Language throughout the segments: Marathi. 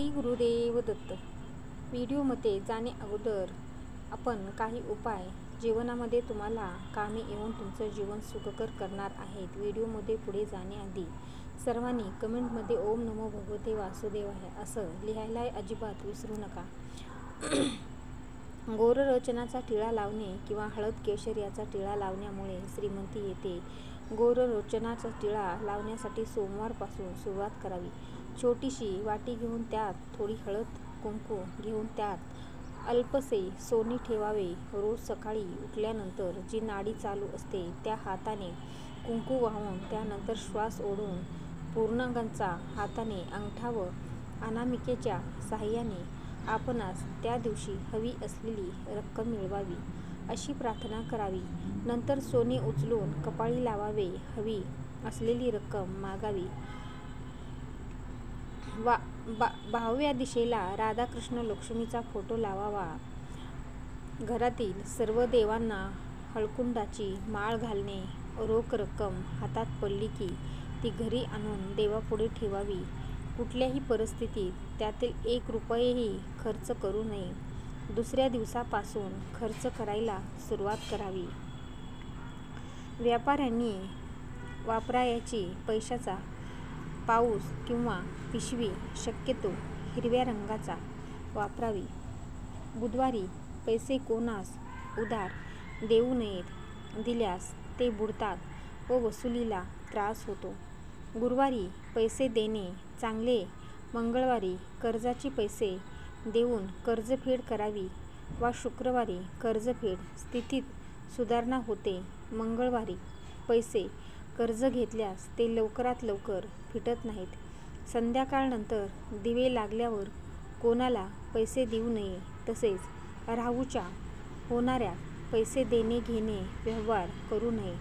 श्री गुरुदेव दत्त. व्हिडिओमध्ये जाणे अगोदर आपण काही उपाय जीवनामध्ये तुम्हाला कामी येऊन तुमचं जीवन सुखकर करणार आहेत. व्हिडिओमध्ये पुढे जाण्याआधी सर्वांनी कमेंटमध्ये ओम नमो भगवते वासुदेवाय असं लिहायला अजिबात विसरू नका. गोररोचनाचा टिळा लावणे किंवा हळद केशर याचा टिळा लावण्यामुळे श्रीमंती येते. गोररोचनाचा टिळा लावण्यासाठी सोमवारपासून सुरुवात करावी. छोटीशी वाटी घेऊन त्यात थोडी हळद कुंकू घेऊन त्यात अल्पसे सोने ठेवावे. रोज सकाळी उठल्यानंतर जी नाडी चालू असते त्या हाताने कुंकू वाहून त्यानंतर श्वास ओढून पूर्णांगाचा हाताने अंगठा व अनामिकेच्या साहाय्याने आपणास त्या दिवशी हवी असलेली रक्कम मिळवावी अशी प्रार्थना करावी. नंतर सोने उचलून कपाळी लावावे. हवी असलेली रक्कम मागावी. 22व्या दिशेला राधाकृष्ण लक्ष्मीचा फोटो लावावा. घरातील सर्व देवांना हळकुंडाची माळ घालणे. रोख रक्कम हातात पडली की ती घरी आणून देवापुढे ठेवावी. कुठल्याही परिस्थितीत त्यातील 1 रुपयाही खर्च करू नये. दुसऱ्या दिवसापासून खर्च करायला सुरुवात करावी. व्यापाऱ्यांनी वापरायाची पैशाचा पाऊस किंवा पिशवी शक्यतो हिरव्या रंगाचा वापरावी. बुधवारी पैसे कोणास उधार देऊ नयेत. दिल्यास ते बुडतात व वसुलीला त्रास होतो. गुरुवारी पैसे देणे चांगले. मंगळवारी कर्जाचे पैसे देऊन कर्जफेड करावी वा शुक्रवारी कर्जफेड स्थितीत सुधारणा होते. मंगळवारी पैसे कर्ज घेतल्यास ते लवकरात लवकर फिटत नाहीत. संध्याकाळनंतर दिवे लागल्यावर कोणाला पैसे देऊ नये. तसेच राहूच्या होणाऱ्या पैसे देणे घेणे व्यवहार करू नये.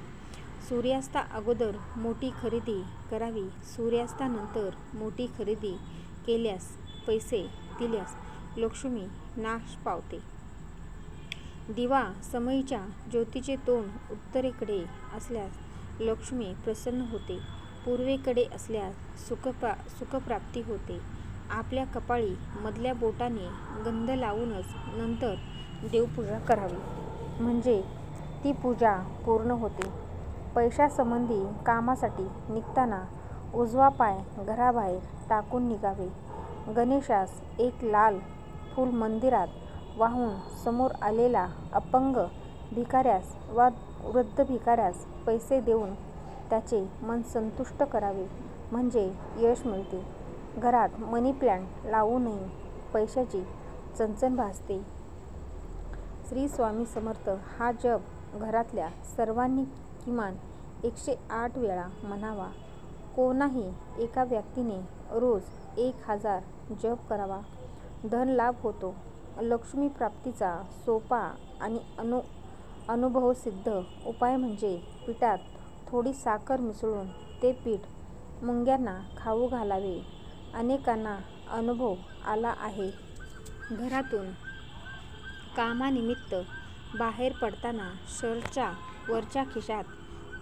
सूर्यास्ता अगोदर मोठी खरेदी करावी. सूर्यास्तानंतर मोठी खरेदी केल्यास पैसे दिल्यास लक्ष्मी नाश पावते. दिवा समईच्या ज्योतीचे तोंड उत्तरेकडे असल्यास लक्ष्मी प्रसन्न होते. पूर्वेकडे असल्यास सुखप्राप्ती होते. आपल्या कपाळी मधल्या बोटाने गंध लावूनच नंतर देवपूजा करावी म्हणजे ती पूजा पूर्ण होते. पैशासंबंधी कामासाठी निघताना उजवा पाय घराबाहेर टाकून निघावे. गणेशास एक लाल फूल मंदिरात वाहून समोर आलेला अपंग भिकाऱ्यास वा वृद्ध भिकाऱ्यास पैसे देऊन त्याचे मन संतुष्ट करावे म्हणजे यश मिळते. घरात मनी प्लांट लावू नये. पैशाची चणचण भासते. श्री स्वामी समर्थ हा जप घरातल्या सर्वांनी किमान 108 वेळा म्हणावा. कोणाही एका व्यक्तीने रोज 1000 जप करावा. धन लाभ होतो. लक्ष्मी प्राप्तीचा सोपा आणि अनुभवसिद्ध उपाय म्हणजे पिठात थोडी साखर मिसळून ते पीठ मुंग्यांना खाऊ घालावे. अनेकांना अनुभव आला आहे. घरातून कामानिमित्त बाहेर पडताना शर्टच्या वरच्या खिशात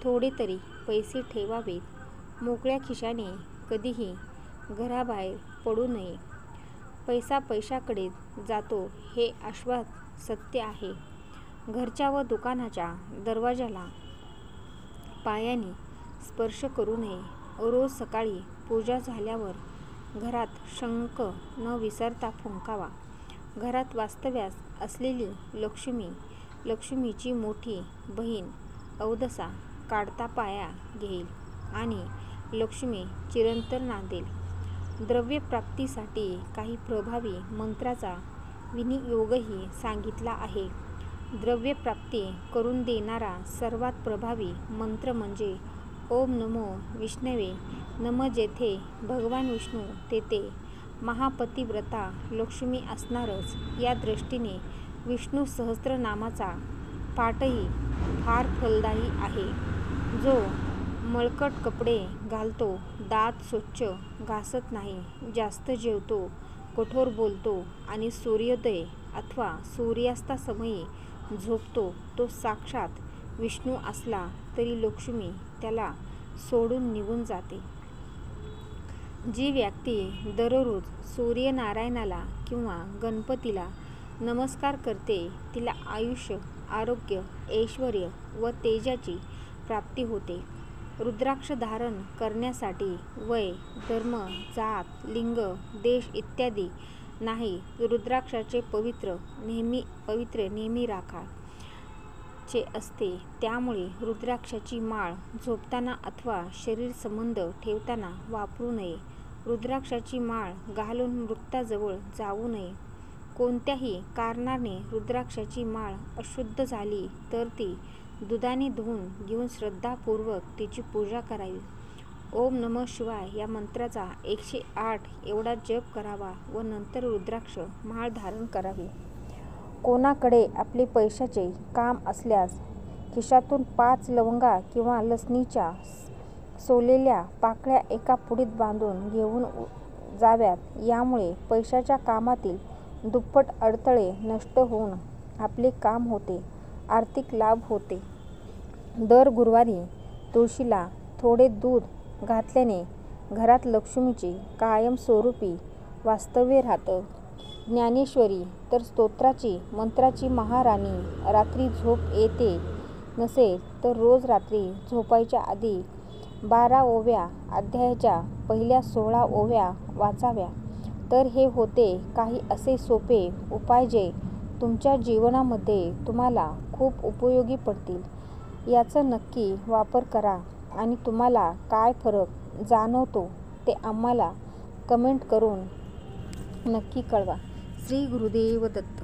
थोडे तरी पैसे ठेवावेत. मोकळ्या खिशाने कधीही घराबाहेर पडू नये. पैसा पैशाकडे जातो हे शाश्वत सत्य आहे. घरच्या व दुकानाच्या दरवाजाला पायाने स्पर्श करू नये. रोज सकाळी पूजा झाल्यावर घरात शंख न विसरता फुंकावा. घरात वास्तव्यास असलेली लक्ष्मीची मोठी बहीण अवदसा काढता पाया घेईल आणि लक्ष्मी चिरंतन नांदेल. द्रव्यप्राप्तीसाठी काही प्रभावी मंत्राचा विनियोगही सांगितला आहे. द्रव्यप्राप्ती करून देणारा सर्वात प्रभावी मंत्र म्हणजे ओम नमो विष्णवे नम. जेथे भगवान विष्णू तेथे महापतिव्रता लक्ष्मी असणारच. या दृष्टीने विष्णू सहस्त्रनामाचा पाठही फार फलदायी आहे. जो मळकट कपडे घालतो, दात स्वच्छ घासत नाही, जास्त जेवतो, कठोर बोलतो आणि सूर्योदय अथवा सूर्यास्तासमयी झोपतो तो साक्षात विष्णू असला तरी लक्ष्मी त्याला सोडून निघून जाते. जी व्यक्ती दररोज सूर्यनारायणाला किंवा गणपतीला नमस्कार करते तिला आयुष्य, आरोग्य, ऐश्वर्य व तेजाची प्राप्ती होते. रुद्राक्ष धारण करण्यासाठी वय, धर्म, जात, लिंग, देश इत्यादी नाही. रुद्राक्षाचे पवित्र नेहमी राखायचे असते. त्यामुळे रुद्राक्षाची माळ झोपताना अथवा शरीर संबंध ठेवताना वापरू नये. रुद्राक्षाची माळ घालून मृताजवळ जाऊ नये. कोणत्याही कारणाने रुद्राक्षाची माळ अशुद्ध झाली तर ती दुधाने धुवून घेऊन श्रद्धापूर्वक तिची पूजा करावी. ओम नमः शिवाय या मंत्राचा 108 एवढा जप करावा व नंतर रुद्राक्ष माळ धारण करावी. कोणाकडे आपले पैशाचे काम असल्यास खिशातून 5 लवंगा किंवा लसणीच्या सोललेल्या पाकळ्या एका पुडीत बांधून घेऊन जाव्यात. यामुळे पैशाच्या कामातील दुप्पट अडथळे नष्ट होऊन आपले काम होते, आर्थिक लाभ होते. दर गुरुवारी तुळशीला थोडे दूध घातल्याने घरात लक्ष्मीचे कायमस्वरूपी वास्तव्य राहतं. ज्ञानेश्वरी तर स्तोत्राची मंत्राची महाराणी. रात्री झोप येते नसेल तर रोज रात्री झोपायच्या आधी 12व्या अध्यायाच्या पहिल्या 16 ओव्या वाचाव्या. तर हे होते काही असे सोपे उपाय जे तुमच्या जीवनामध्ये तुम्हाला खूप उपयोगी पडतील. याचा नक्की वापर करा आणि तुम्हाला काय फरक जाणवतो ते आम्हाला कमेंट करून नक्की कळवा. श्री गुरुदेव दत्त.